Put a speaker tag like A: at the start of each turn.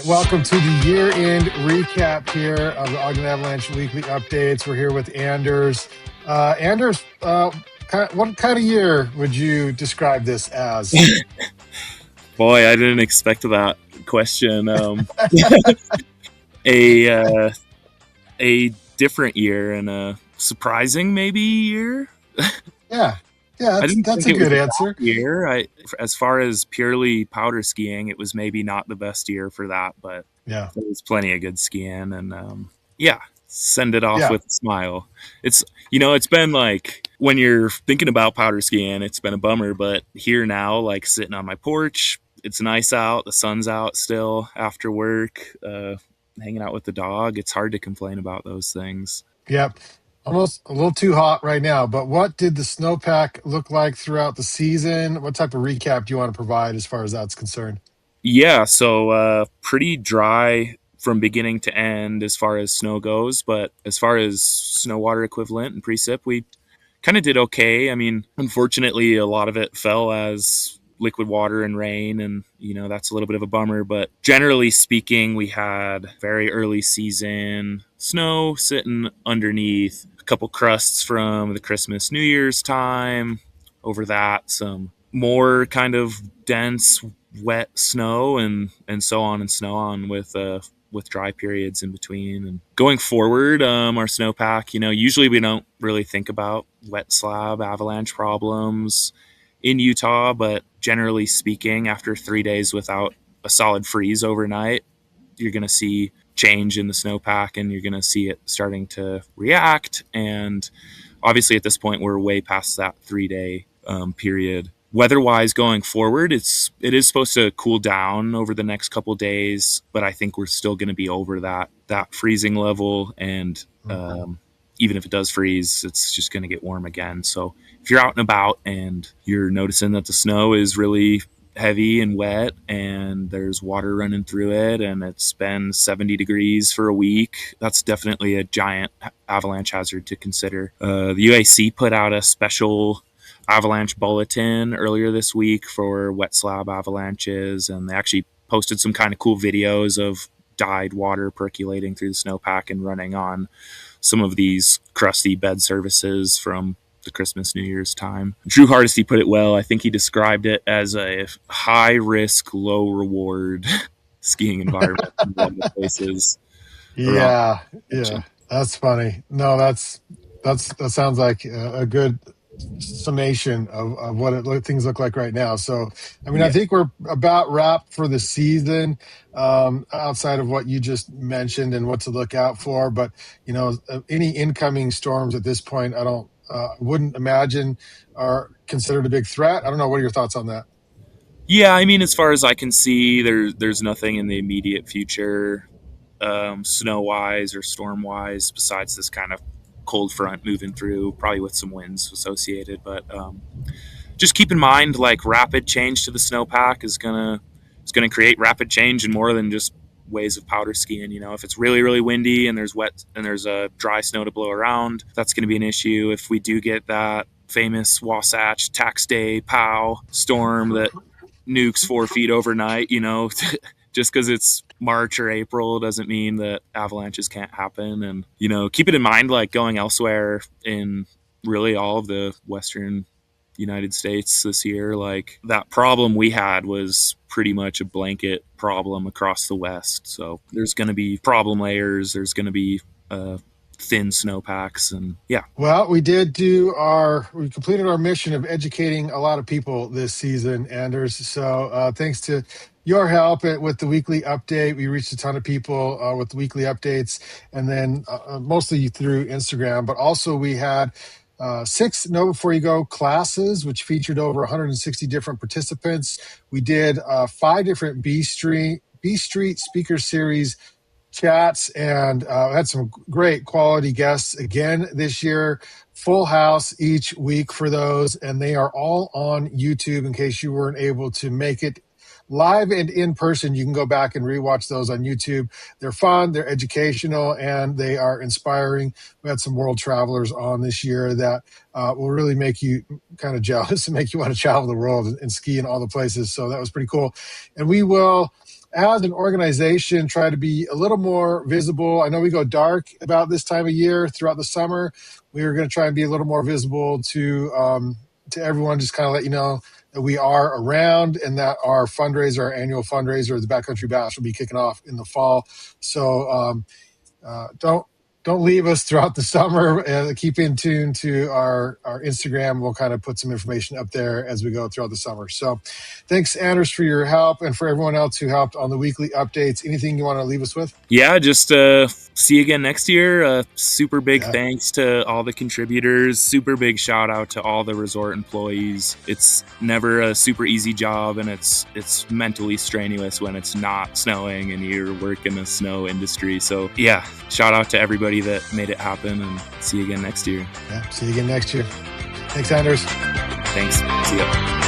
A: welcome to the year-end recap here of the Ogden Avalanche weekly updates. We're here with Anders. Anders, what kind of year would you describe this as?
B: Boy, I didn't expect that question. A different year and a surprising maybe year.
A: Yeah,
B: I didn't
A: that's
B: think
A: a
B: it was
A: good
B: a
A: answer.
B: bad year. As far as purely powder skiing, it was maybe not the best year for that, but
A: Yeah,
B: there was plenty of good skiing, and send it off
A: yeah,
B: with a smile. It's been like when you're thinking about powder skiing, it's been a bummer, but here now, like sitting on my porch, it's nice out, the sun's out still after work, hanging out with the dog. It's hard to complain about those things.
A: yep. Almost a little too hot right now, but what did the snowpack look like throughout the season? What type of recap do you want to provide as far as that's concerned?
B: Yeah, so pretty dry from beginning to end as far as snow goes, but as far as snow water equivalent and precip, we kind of did okay. I mean, unfortunately, a lot of it fell as liquid water and rain, and that's a little bit of a bummer. But generally speaking, we had very early season snow sitting underneath a couple crusts from the Christmas New Year's time. Over that, some more kind of dense wet snow and so on and snow on with dry periods in between. And going forward, our snowpack, usually we don't really think about wet slab avalanche problems in Utah, but generally speaking, after 3 days without a solid freeze overnight, you're going to see change in the snowpack and you're going to see it starting to react. And obviously at this point, we're way past that 3 day period. Weather-wise, going forward, it is supposed to cool down over the next couple days, but I think we're still going to be over that freezing level. And even if it does freeze, it's just going to get warm again. So if you're out and about and you're noticing that the snow is really heavy and wet and there's water running through it and it's been 70 degrees for a week, that's definitely a giant avalanche hazard to consider. The UAC put out a special avalanche bulletin earlier this week for wet slab avalanches, and they actually posted some kind of cool videos of dyed water percolating through the snowpack and running on some of these crusty bed surfaces from the Christmas New Year's time. Drew Hardesty put it well. I think he described it as a high risk, low reward skiing environment in a lot of places.
A: Yeah, that's funny. No, that sounds like a good summation of what things look like right now. So, I mean, I think we're about wrapped for the season, outside of what you just mentioned and what to look out for. But any incoming storms at this point, wouldn't imagine are considered a big threat. I don't know. What are your thoughts on that?
B: Yeah, I mean, as far as I can see, there's nothing in the immediate future, snow wise or storm wise, besides this kind of cold front moving through, probably with some winds associated. But just keep in mind, like, rapid change to the snowpack is gonna create rapid change in more than just ways of powder skiing. If it's really really windy and there's wet and there's a dry snow to blow around, that's going to be an issue. If we do get that famous Wasatch tax day pow storm that nukes 4 feet overnight, just because it's March or April doesn't mean that avalanches can't happen. And, keep it in mind, like, going elsewhere in really all of the Western United States this year, like, that problem we had was pretty much a blanket problem across the West. So there's going to be problem layers. There's going to be thin snowpacks, and yeah.
A: Well, we completed our mission of educating a lot of people this season, Anders. So thanks to your help with the weekly update, we reached a ton of people with the weekly updates, and then mostly through Instagram, but also we had 6 Know Before You Go classes, which featured over 160 different participants. We did 5 different B Street Speaker Series chats, and had some great quality guests again this year. Full house each week for those, and they are all on YouTube in case you weren't able to make it live and in person. You can go back and rewatch those on YouTube. They're fun, they're educational, and they are inspiring. We had some world travelers on this year that will really make you kind of jealous and make you want to travel the world and ski in all the places. So that was pretty cool. And we will as an organization, try to be a little more visible. I know we go dark about this time of year throughout the summer. We are going to try and be a little more visible to everyone, just kind of let you know that we are around and that our fundraiser, our annual fundraiser, the Backcountry Bash, will be kicking off in the fall. So don't leave us throughout the summer. Keep in tune to our Instagram. We'll kind of put some information up there as we go throughout the summer. So thanks, Anders, for your help, and for everyone else who helped on the weekly updates. Anything you want to leave us with?
B: Yeah, just see you again next year. Super big thanks to all the contributors. Super big shout out to all the resort employees. It's never a super easy job, and it's mentally strenuous when it's not snowing and you're working the snow industry. So yeah, shout out to everybody that made it happen, and see you again next year.
A: Yeah, see you again next year. Thanks, Anders.
B: Thanks. See ya.